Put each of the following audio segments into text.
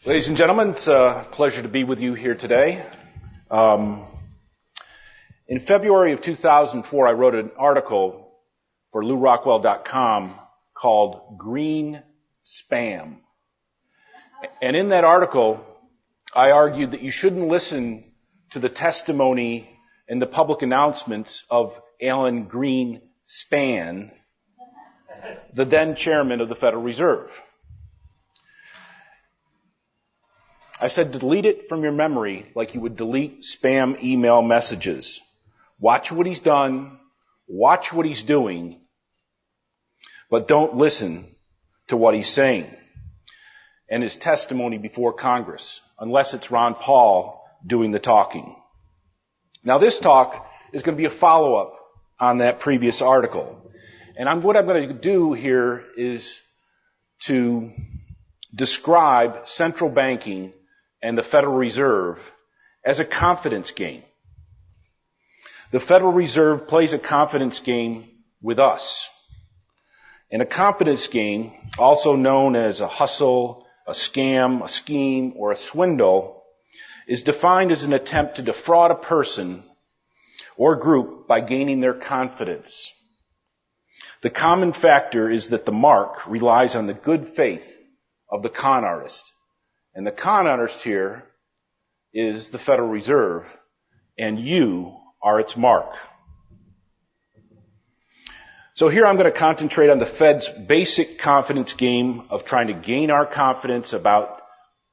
Ladies and gentlemen, it's a pleasure to be with you here today. In February of 2004, I wrote an article for LouRockwell.com called Green Spam. And in that article, I argued that you shouldn't listen to the testimony and the public announcements of Alan Greenspan, the then chairman of the Federal Reserve. I said delete it from your memory like you would delete spam email messages. Watch what he's done, watch what he's doing, but don't listen to what he's saying and his testimony before Congress, unless it's Ron Paul doing the talking. Now this talk is going to be a follow-up on that previous article. And what I'm going to do here is to describe central banking and the Federal Reserve as a confidence game. The Federal Reserve plays a confidence game with us. And a confidence game, also known as a hustle, a scam, a scheme, or a swindle, is defined as an attempt to defraud a person or group by gaining their confidence. The common factor is that the mark relies on the good faith of the con artist. And the con artist here is the Federal Reserve, and you are its mark. So here I'm going to concentrate on the Fed's basic confidence game of trying to gain our confidence about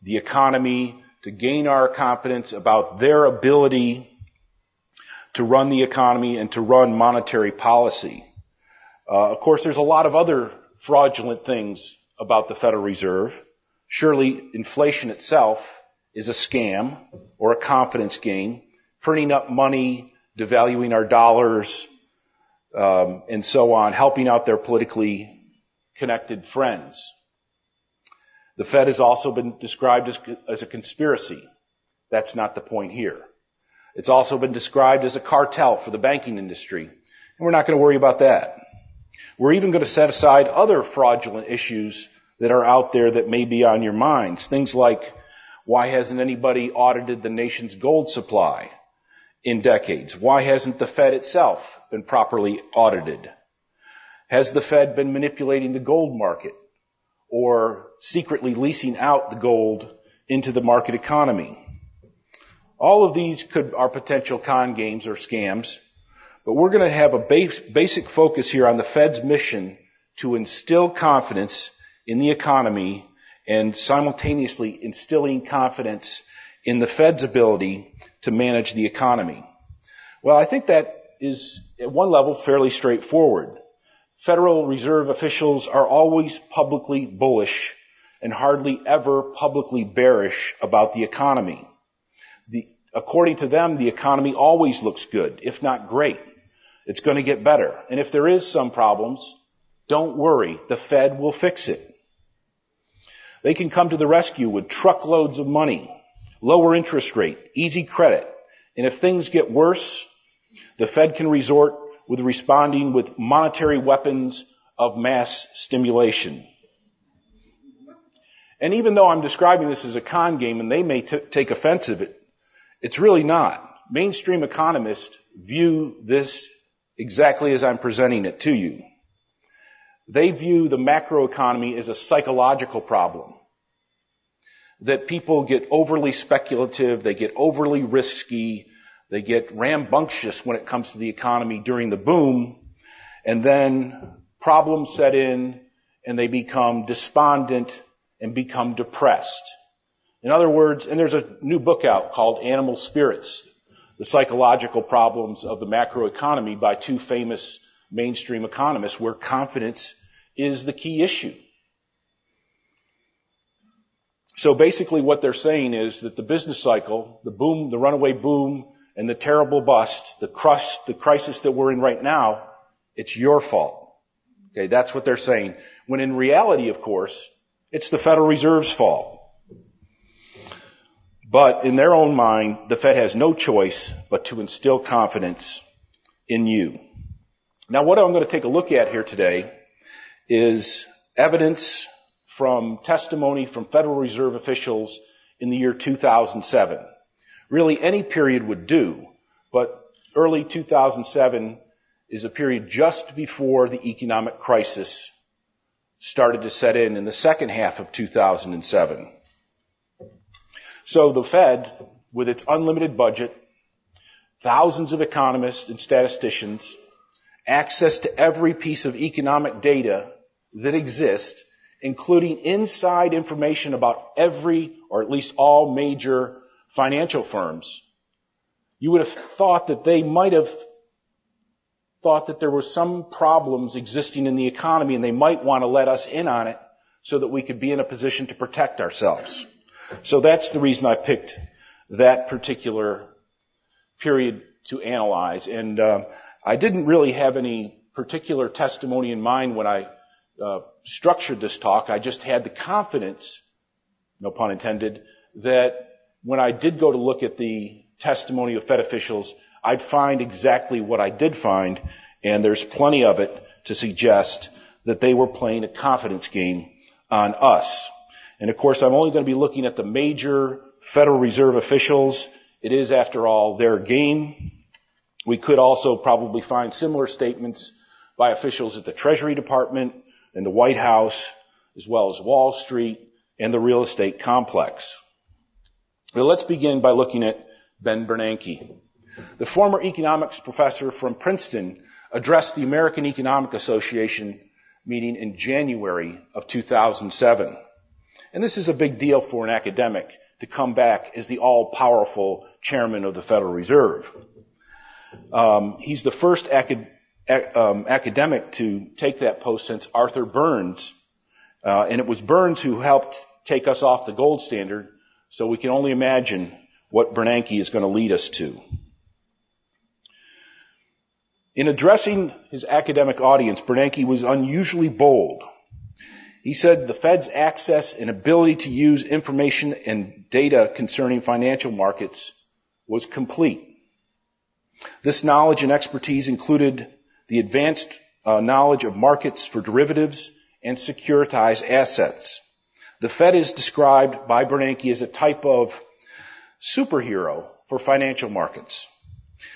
the economy, to gain our confidence about their ability to run the economy and to run monetary policy. Of course, there's a lot of other fraudulent things about the Federal Reserve. Surely inflation itself is a scam or a confidence game, printing up money, devaluing our dollars, and so on, helping out their politically connected friends. The Fed has also been described as a conspiracy. That's not the point here. It's also been described as a cartel for the banking industry, and we're not going to worry about that. We're even going to set aside other fraudulent issues that are out there that may be on your minds. Things like, why hasn't anybody audited the nation's gold supply in decades? Why hasn't the Fed itself been properly audited? Has the Fed been manipulating the gold market or secretly leasing out the gold into the market economy? All of these are potential con games or scams, but we're going to have a basic focus here on the Fed's mission to instill confidence in the economy and simultaneously instilling confidence in the Fed's ability to manage the economy. Well, I think that is, at one level, fairly straightforward. Federal Reserve officials are always publicly bullish and hardly ever publicly bearish about the economy. According to them, the economy always looks good, if not great. It's going to get better. And if there is some problems, don't worry, the Fed will fix it. They can come to the rescue with truckloads of money, lower interest rate, easy credit. And if things get worse, the Fed can resort with responding with monetary weapons of mass stimulation. And even though I'm describing this as a con game and they may take offense of it, it's really not. Mainstream economists view this exactly as I'm presenting it to you. They view the macroeconomy as a psychological problem. That people get overly speculative, they get overly risky, they get rambunctious when it comes to the economy during the boom, and then problems set in and they become despondent and become depressed. In other words, and there's a new book out called Animal Spirits, The Psychological Problems of the Macroeconomy by two famous mainstream economists, where confidence is the key issue. So basically what they're saying is that the business cycle, the boom, the runaway boom, and the terrible bust, the crisis that we're in right now, it's your fault. Okay, that's what they're saying. When in reality, of course, it's the Federal Reserve's fault. But in their own mind, the Fed has no choice but to instill confidence in you. Now, what I'm going to take a look at here today is evidence from testimony from Federal Reserve officials in the year 2007. Really, any period would do, but early 2007 is a period just before the economic crisis started to set in the second half of 2007. So the Fed, with its unlimited budget, thousands of economists and statisticians, access to every piece of economic data that exists, including inside information about every, or at least all major financial firms, you would have thought that they might have thought that there were some problems existing in the economy and they might want to let us in on it so that we could be in a position to protect ourselves. So that's the reason I picked that particular period to analyze. And I didn't really have any particular testimony in mind when I structured this talk. I just had the confidence, no pun intended, that when I did go to look at the testimony of Fed officials, I'd find exactly what I did find, and there's plenty of it to suggest that they were playing a confidence game on us. And of course, I'm only going to be looking at the major Federal Reserve officials. It is, after all, their game. We could also probably find similar statements by officials at the Treasury Department and the White House, as well as Wall Street and the real estate complex. Well, let's begin by looking at Ben Bernanke. The former economics professor from Princeton addressed the American Economic Association meeting in January of 2007. And this is a big deal for an academic to come back as the all-powerful chairman of the Federal Reserve. He's the first academic to take that post since Arthur Burns. And it was Burns who helped take us off the gold standard, so we can only imagine what Bernanke is going to lead us to. In addressing his academic audience, Bernanke was unusually bold. He said the Fed's access and ability to use information and data concerning financial markets was complete. This knowledge and expertise included the advanced knowledge of markets for derivatives and securitized assets. The Fed is described by Bernanke as a type of superhero for financial markets.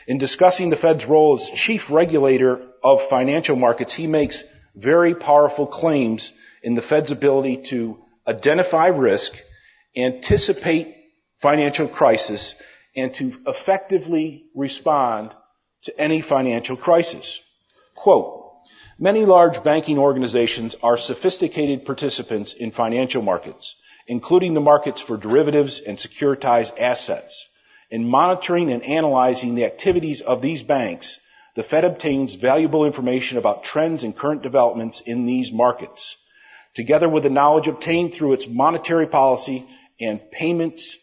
In discussing the Fed's role as chief regulator of financial markets, he makes very powerful claims in the Fed's ability to identify risk, anticipate financial crisis, and to effectively respond to any financial crisis. Quote, "Many large banking organizations are sophisticated participants in financial markets, including the markets for derivatives and securitized assets. In monitoring and analyzing the activities of these banks, the Fed obtains valuable information about trends and current developments in these markets. Together with the knowledge obtained through its monetary policy and payments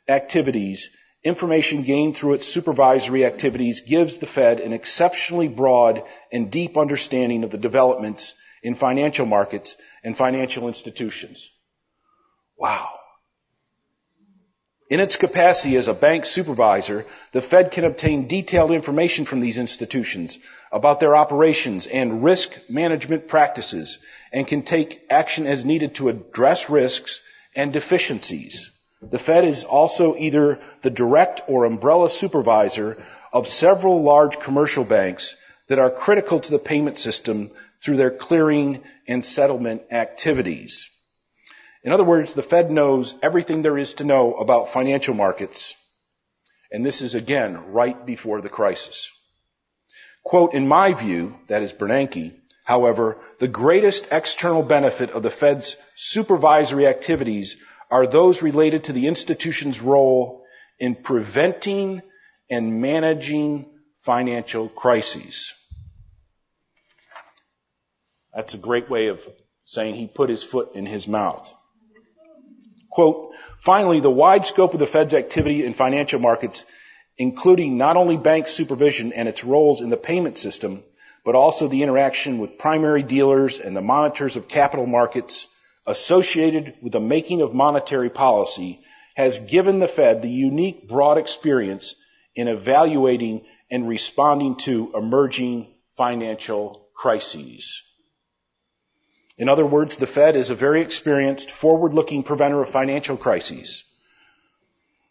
activities, information gained through its supervisory activities gives the Fed an exceptionally broad and deep understanding of the developments in financial markets and financial institutions." Wow. In its capacity as a bank supervisor, the Fed can obtain detailed information from these institutions about their operations and risk management practices and can take action as needed to address risks and deficiencies. The Fed is also either the direct or umbrella supervisor of several large commercial banks that are critical to the payment system through their clearing and settlement activities. In other words, the Fed knows everything there is to know about financial markets, and this is, again, right before the crisis. Quote, "In my view," that is Bernanke, however, "the greatest external benefit of the Fed's supervisory activities are those related to the institution's role in preventing and managing financial crises." That's a great way of saying he put his foot in his mouth. Quote, "Finally, the wide scope of the Fed's activity in financial markets, including not only bank supervision and its roles in the payment system, but also the interaction with primary dealers and the monitors of capital markets associated with the making of monetary policy, has given the Fed the unique broad experience in evaluating and responding to emerging financial crises." In other words, the Fed is a very experienced, forward-looking preventer of financial crises.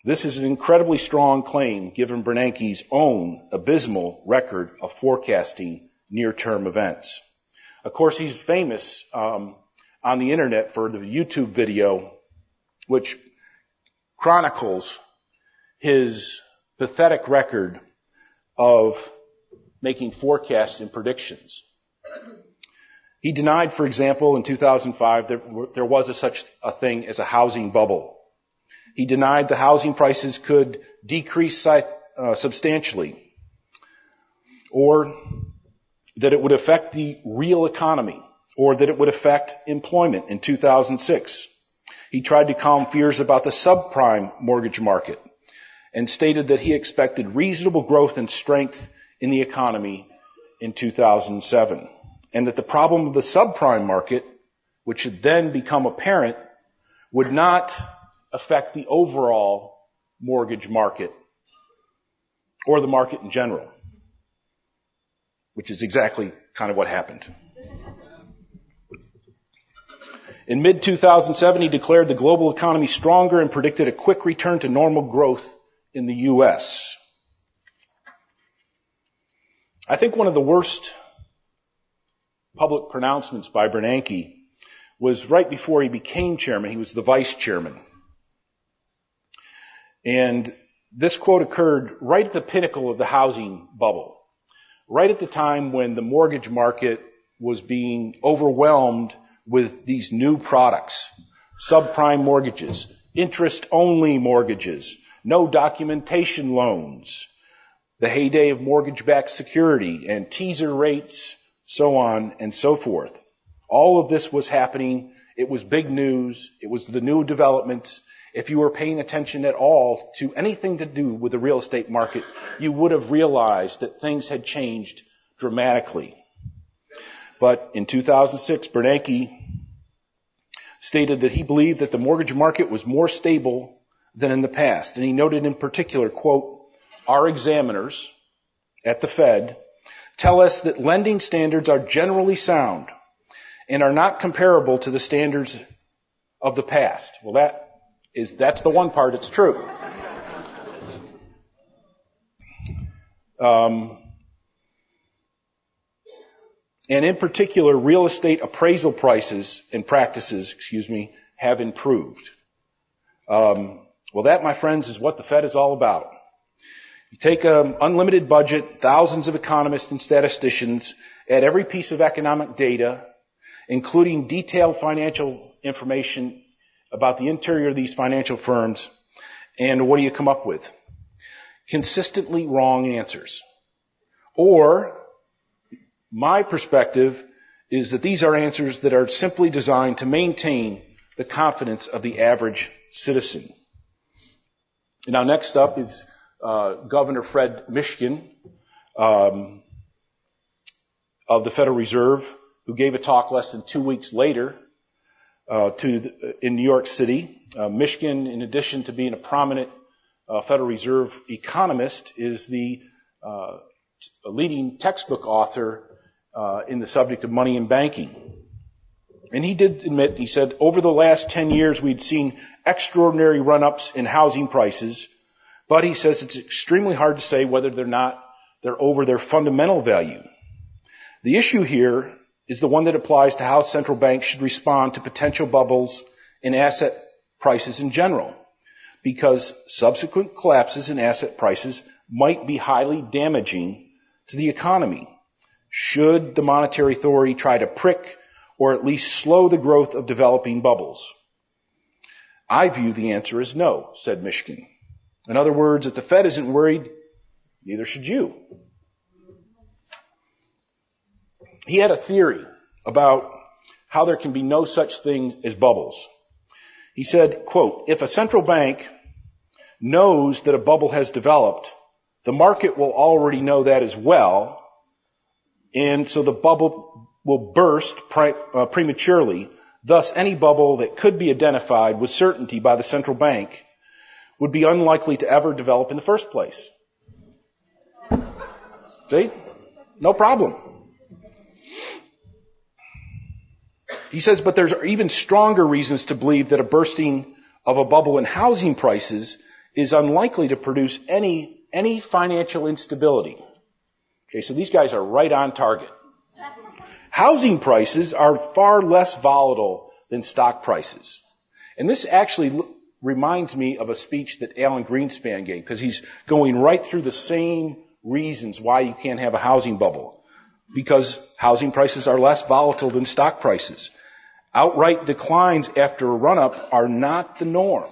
This is an incredibly strong claim given Bernanke's own abysmal record of forecasting near-term events. Of course, he's famous on the internet for the YouTube video which chronicles his pathetic record of making forecasts and predictions. He denied, for example, in 2005 that there was such a thing as a housing bubble. He denied the housing prices could decrease substantially, or that it would affect the real economy, or that it would affect employment in 2006. He tried to calm fears about the subprime mortgage market and stated that he expected reasonable growth and strength in the economy in 2007, and that the problem of the subprime market, which had then become apparent, would not affect the overall mortgage market or the market in general, which is exactly kind of what happened. In mid-2007, he declared the global economy stronger and predicted a quick return to normal growth in the U.S. I think one of the worst public pronouncements by Bernanke was right before he became chairman. He was the vice chairman. And this quote occurred right at the pinnacle of the housing bubble, right at the time when the mortgage market was being overwhelmed with these new products, subprime mortgages, interest-only mortgages, no documentation loans, the heyday of mortgage-backed security and teaser rates, so on and so forth. All of this was happening. It was big news. It was the new developments. If you were paying attention at all to anything to do with the real estate market, you would have realized that things had changed dramatically. But in 2006, Bernanke stated that he believed that the mortgage market was more stable than in the past. And he noted in particular, quote, "Our examiners at the Fed tell us that lending standards are generally sound and are not comparable to the standards of the past." Well, that's the one part it's true. And in particular, real estate appraisal prices and practices, have improved. Well, that, my friends, is what the Fed is all about. You take an unlimited budget, thousands of economists and statisticians, add every piece of economic data, including detailed financial information about the interior of these financial firms, and what do you come up with? Consistently wrong answers. Or, my perspective is that these are answers that are simply designed to maintain the confidence of the average citizen. Now, next up is Governor Fred Mishkin of the Federal Reserve, who gave a talk less than 2 weeks later in New York City. Mishkin, in addition to being a prominent Federal Reserve economist, is the leading textbook author in the subject of money and banking. And he did admit, he said, over the last 10 years we'd seen extraordinary run-ups in housing prices, but he says it's extremely hard to say whether they're over their fundamental value. The issue here is the one that applies to how central banks should respond to potential bubbles in asset prices in general, because subsequent collapses in asset prices might be highly damaging to the economy. Should the monetary authority try to prick or at least slow the growth of developing bubbles? I view the answer as no, said Mishkin. In other words, if the Fed isn't worried, neither should you. He had a theory about how there can be no such thing as bubbles. He said, quote, "If a central bank knows that a bubble has developed, the market will already know that as well, and so the bubble will burst prematurely. Thus, any bubble that could be identified with certainty by the central bank would be unlikely to ever develop in the first place." See? No problem. He says, but there's even stronger reasons to believe that a bursting of a bubble in housing prices is unlikely to produce any financial instability. Okay, so these guys are right on target. Housing prices are far less volatile than stock prices. And this actually reminds me of a speech that Alan Greenspan gave, because he's going right through the same reasons why you can't have a housing bubble. Because housing prices are less volatile than stock prices. Outright declines after a run-up are not the norm.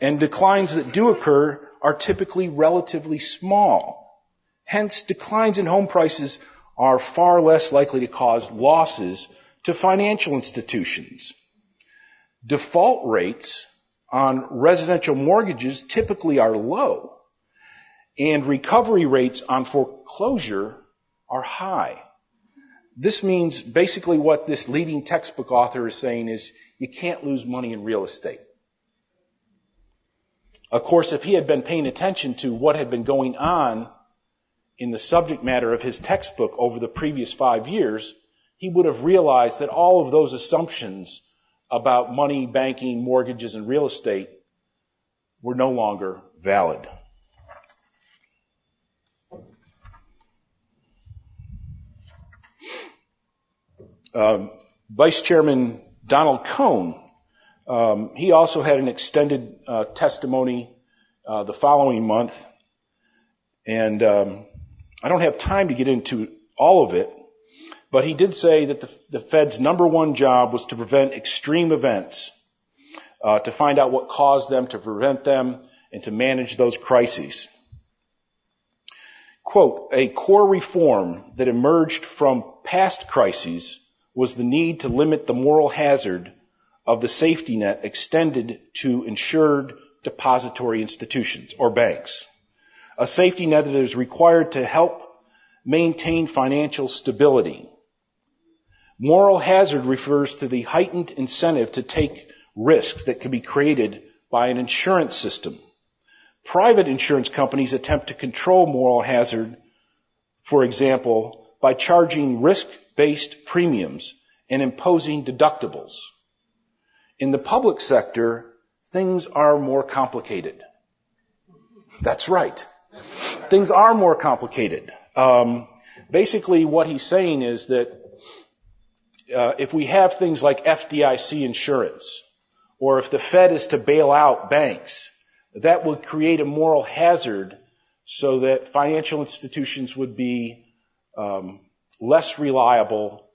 And declines that do occur are typically relatively small. Hence, declines in home prices are far less likely to cause losses to financial institutions. Default rates on residential mortgages typically are low, and recovery rates on foreclosure are high. This means basically what this leading textbook author is saying is you can't lose money in real estate. Of course, if he had been paying attention to what had been going on in the subject matter of his textbook over the previous 5 years, he would have realized that all of those assumptions about money, banking, mortgages, and real estate were no longer valid. Vice Chairman Donald Cohn, he also had an extended testimony the following month, and I don't have time to get into all of it, but he did say that the Fed's number one job was to prevent extreme events, to find out what caused them, to prevent them, and to manage those crises. Quote, a core reform that emerged from past crises was the need to limit the moral hazard of the safety net extended to insured depository institutions, or banks. A safety net that is required to help maintain financial stability. Moral hazard refers to the heightened incentive to take risks that can be created by an insurance system. Private insurance companies attempt to control moral hazard, for example, by charging risk-based premiums and imposing deductibles. In the public sector, things are more complicated. That's right. Things are more complicated. Basically, what he's saying is that if we have things like FDIC insurance, or if the Fed is to bail out banks, that would create a moral hazard so that financial institutions would be less reliable,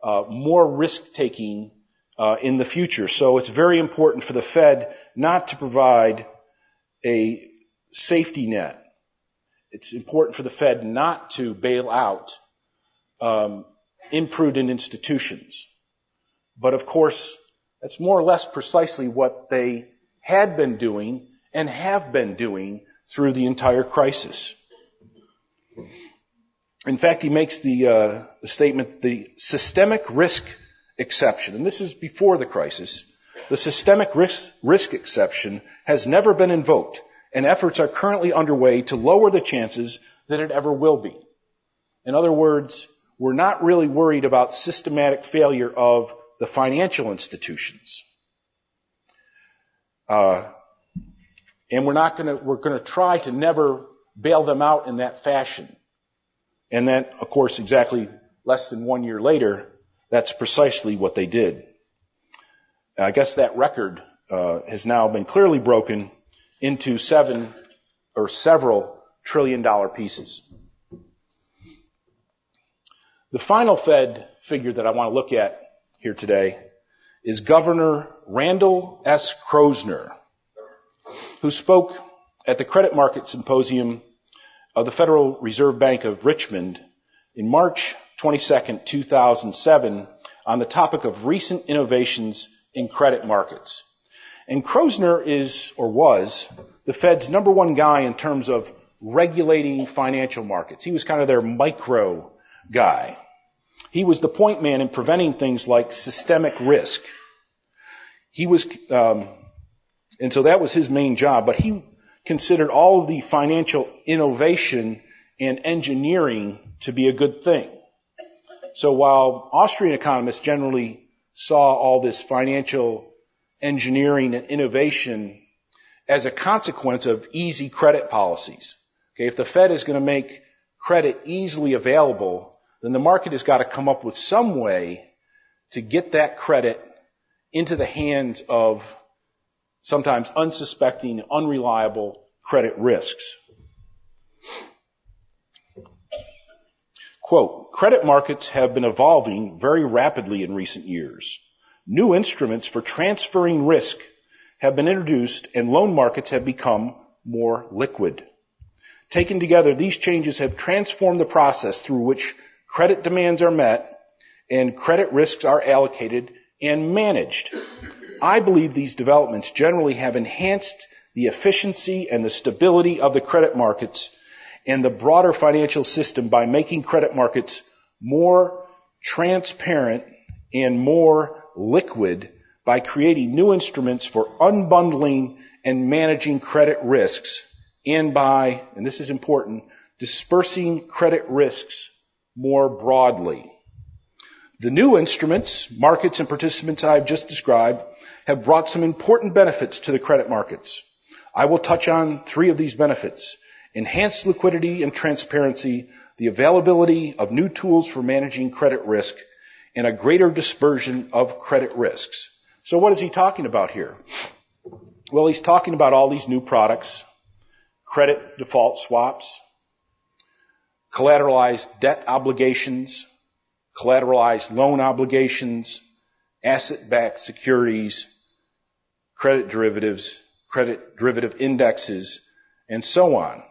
more risk-taking in the future. So it's very important for the Fed not to provide a safety net. It's important for the Fed not to bail out imprudent institutions. But of course, that's more or less precisely what they had been doing and have been doing through the entire crisis. In fact, he makes the statement, the systemic risk exception, and this is before the crisis, the systemic risk exception has never been invoked, and efforts are currently underway to lower the chances that it ever will be. In other words, we're not really worried about systematic failure of the financial institutions. And we're going to try to never bail them out in that fashion. And then, of course, exactly less than 1 year later, that's precisely what they did. I guess that record has now been clearly broken into several trillion-dollar pieces. The final Fed figure that I want to look at here today is Governor Randall S. Kroesner, who spoke at the Credit Market Symposium of the Federal Reserve Bank of Richmond in March 22nd, 2007, on the topic of recent innovations in credit markets. And Kroesner is, or was, the Fed's number one guy in terms of regulating financial markets. He was kind of their micro guy. He was the point man in preventing things like systemic risk. He was, and so that was his main job, but he considered all of the financial innovation and engineering to be a good thing. So while Austrian economists generally saw all this financial engineering and innovation as a consequence of easy credit policies. Okay, if the Fed is going to make credit easily available, then the market has got to come up with some way to get that credit into the hands of sometimes unsuspecting, unreliable credit risks. Quote, credit markets have been evolving very rapidly in recent years. New instruments for transferring risk have been introduced and loan markets have become more liquid. Taken together, these changes have transformed the process through which credit demands are met and credit risks are allocated and managed. I believe these developments generally have enhanced the efficiency and the stability of the credit markets and the broader financial system by making credit markets more transparent and more liquid by creating new instruments for unbundling and managing credit risks and by, and this is important, dispersing credit risks more broadly. The new instruments, markets, and participants I've just described have brought some important benefits to the credit markets. I will touch on 3 of these benefits: enhanced liquidity and transparency, the availability of new tools for managing credit risk, and a greater dispersion of credit risks. So what is he talking about here? Well, he's talking about all these new products: credit default swaps, collateralized debt obligations, collateralized loan obligations, asset-backed securities, credit derivatives, credit derivative indexes, and so on.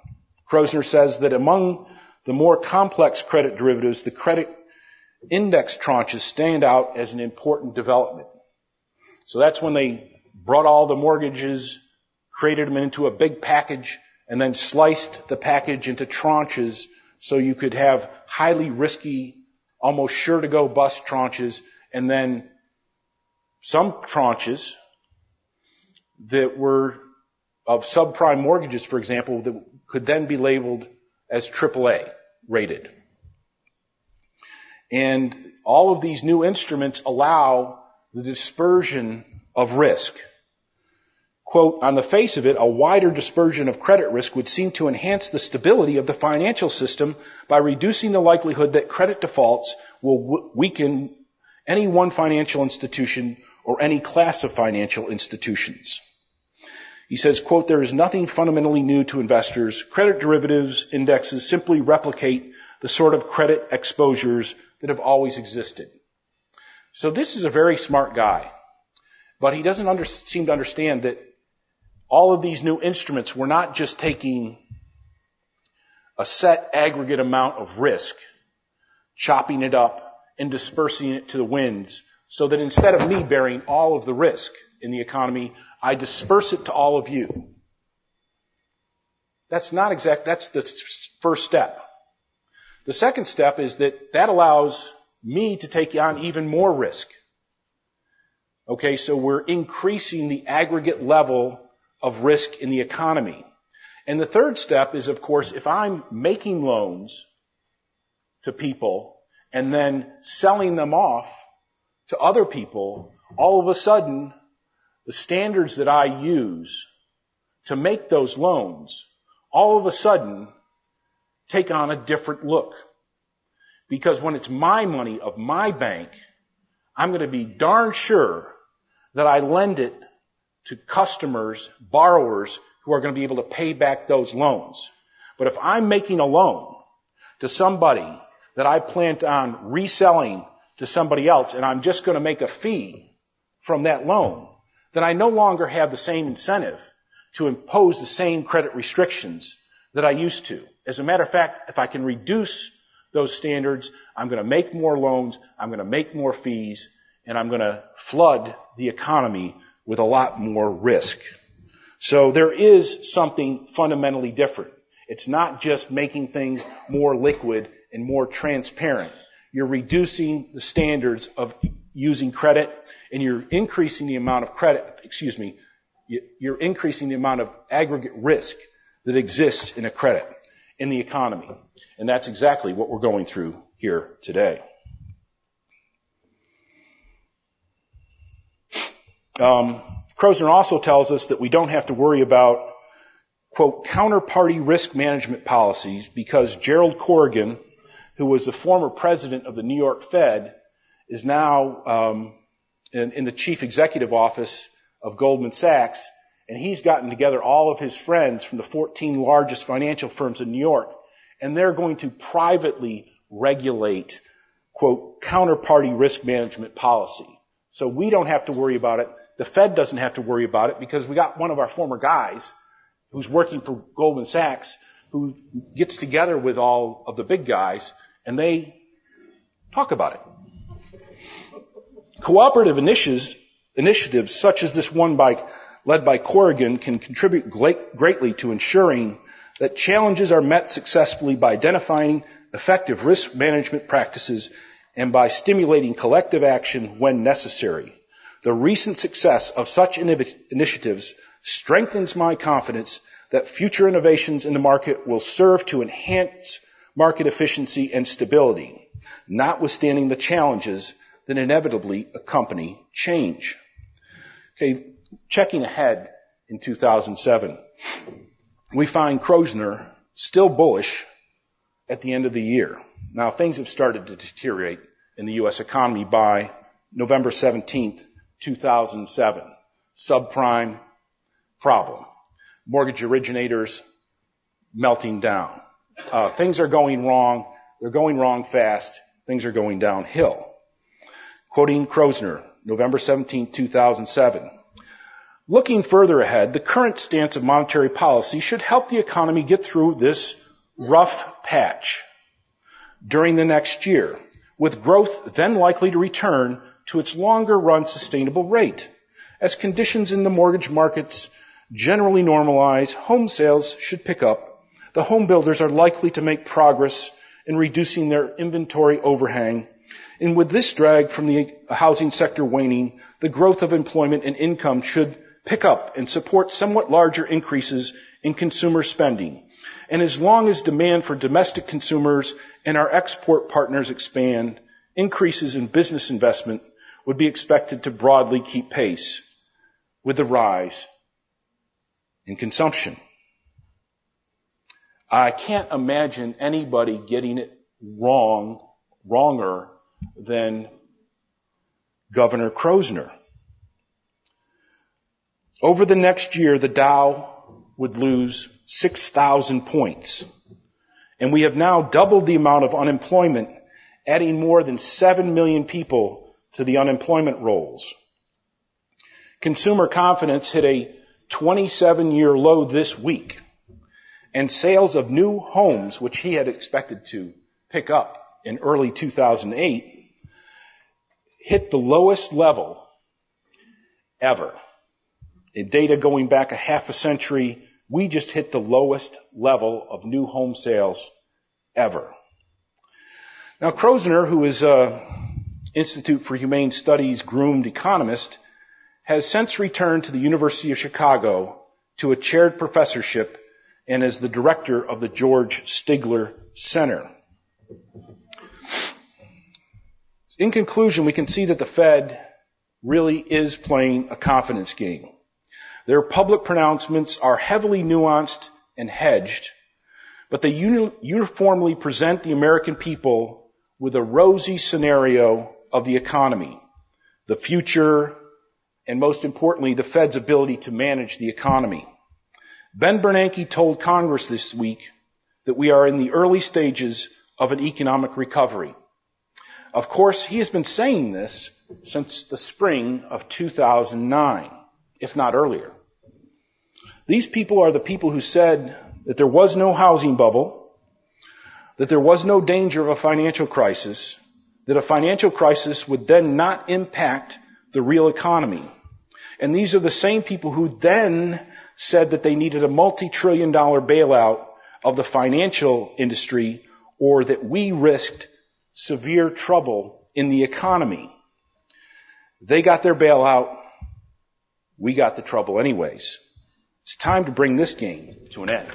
Krosner says that among the more complex credit derivatives, the credit index tranches stand out as an important development. So that's when they brought all the mortgages, created them into a big package, and then sliced the package into tranches so you could have highly risky, almost sure to go bust tranches, and then some tranches that were of subprime mortgages, for example, that could then be labeled as AAA rated. And all of these new instruments allow the dispersion of risk. Quote, on the face of it, a wider dispersion of credit risk would seem to enhance the stability of the financial system by reducing the likelihood that credit defaults will weaken any one financial institution or any class of financial institutions. He says, quote, there is nothing fundamentally new to investors. Credit derivatives indexes simply replicate the sort of credit exposures that have always existed. So this is a very smart guy, but he doesn't seem to understand that all of these new instruments were not just taking a set aggregate amount of risk, chopping it up and dispersing it to the winds, so that instead of me bearing all of the risk in the economy, I disperse it to all of you. That's the first step. The second step is that allows me to take on even more risk. Okay, so we're increasing the aggregate level of risk in the economy. And the third step is, of course, if I'm making loans to people and then selling them off to other people, all of a sudden, the standards that I use to make those loans, all of a sudden, take on a different look. Because when it's my money of my bank, I'm going to be darn sure that I lend it to customers, borrowers, who are going to be able to pay back those loans. But if I'm making a loan to somebody that I plan on reselling to somebody else, and I'm just going to make a fee from that loan, then I no longer have the same incentive to impose the same credit restrictions that I used to. As a matter of fact, if I can reduce those standards, I'm going to make more loans, I'm going to make more fees, and I'm going to flood the economy with a lot more risk. So there is something fundamentally different. It's not just making things more liquid and more transparent. You're reducing the standards of using credit, and you're increasing the amount of you're increasing the amount of aggregate risk that exists in a credit, in the economy. And that's exactly what we're going through here today. Krosner also tells us that we don't have to worry about, quote, counterparty risk management policies because Gerald Corrigan, who was the former president of the New York Fed, is now in the chief executive office of Goldman Sachs, and he's gotten together all of his friends from the 14 largest financial firms in New York, and they're going to privately regulate, quote, counterparty risk management policy. So we don't have to worry about it. The Fed doesn't have to worry about it because we got one of our former guys who's working for Goldman Sachs who gets together with all of the big guys and they talk about it. Cooperative initiatives such as this one led by Corrigan can contribute greatly to ensuring that challenges are met successfully by identifying effective risk management practices and by stimulating collective action when necessary. The recent success of such initiatives strengthens my confidence that future innovations in the market will serve to enhance market efficiency and stability, notwithstanding the challenges that inevitably accompany change. Okay, checking ahead in 2007, we find Krosner still bullish at the end of the year. Now, things have started to deteriorate in the U.S. economy by November 17th, 2007. Subprime problem. Mortgage originators melting down. Things are going wrong. They're going wrong fast. Things are going downhill. Quoting Krosner, November 17th, 2007. Looking further ahead, the current stance of monetary policy should help the economy get through this rough patch during the next year, with growth then likely to return to its longer-run sustainable rate. As conditions in the mortgage markets generally normalize, home sales should pick up. The home builders are likely to make progress in reducing their inventory overhang. And with this drag from the housing sector waning, the growth of employment and income should pick up and support somewhat larger increases in consumer spending. And as long as demand for domestic consumers and our export partners expand, increases in business investment would be expected to broadly keep pace with the rise in consumption. I can't imagine anybody getting it wronger than Governor Krosner. Over the next year, the Dow would lose 6,000 points. And we have now doubled the amount of unemployment, adding more than 7 million people to the unemployment rolls. Consumer confidence hit a 27-year low this week. And sales of new homes, which he had expected to pick up in early 2008, hit the lowest level ever. In data going back a half a century, we just hit the lowest level of new home sales ever. Now, Krosner, who is Institute for Humane Studies groomed economist, has since returned to the University of Chicago to a chaired professorship and is the director of the George Stigler Center. In conclusion, we can see that the Fed really is playing a confidence game. Their public pronouncements are heavily nuanced and hedged, but they uniformly present the American people with a rosy scenario of the economy, the future, and most importantly, the Fed's ability to manage the economy. Ben Bernanke told Congress this week that we are in the early stages of an economic recovery. Of course, he has been saying this since the spring of 2009, if not earlier. These people are the people who said that there was no housing bubble, that there was no danger of a financial crisis, that a financial crisis would then not impact the real economy. And these are the same people who then said that they needed a multi-trillion-dollar bailout of the financial industry or that we risked severe trouble in the economy. They got their bailout. We got the trouble anyways. It's time to bring this game to an end.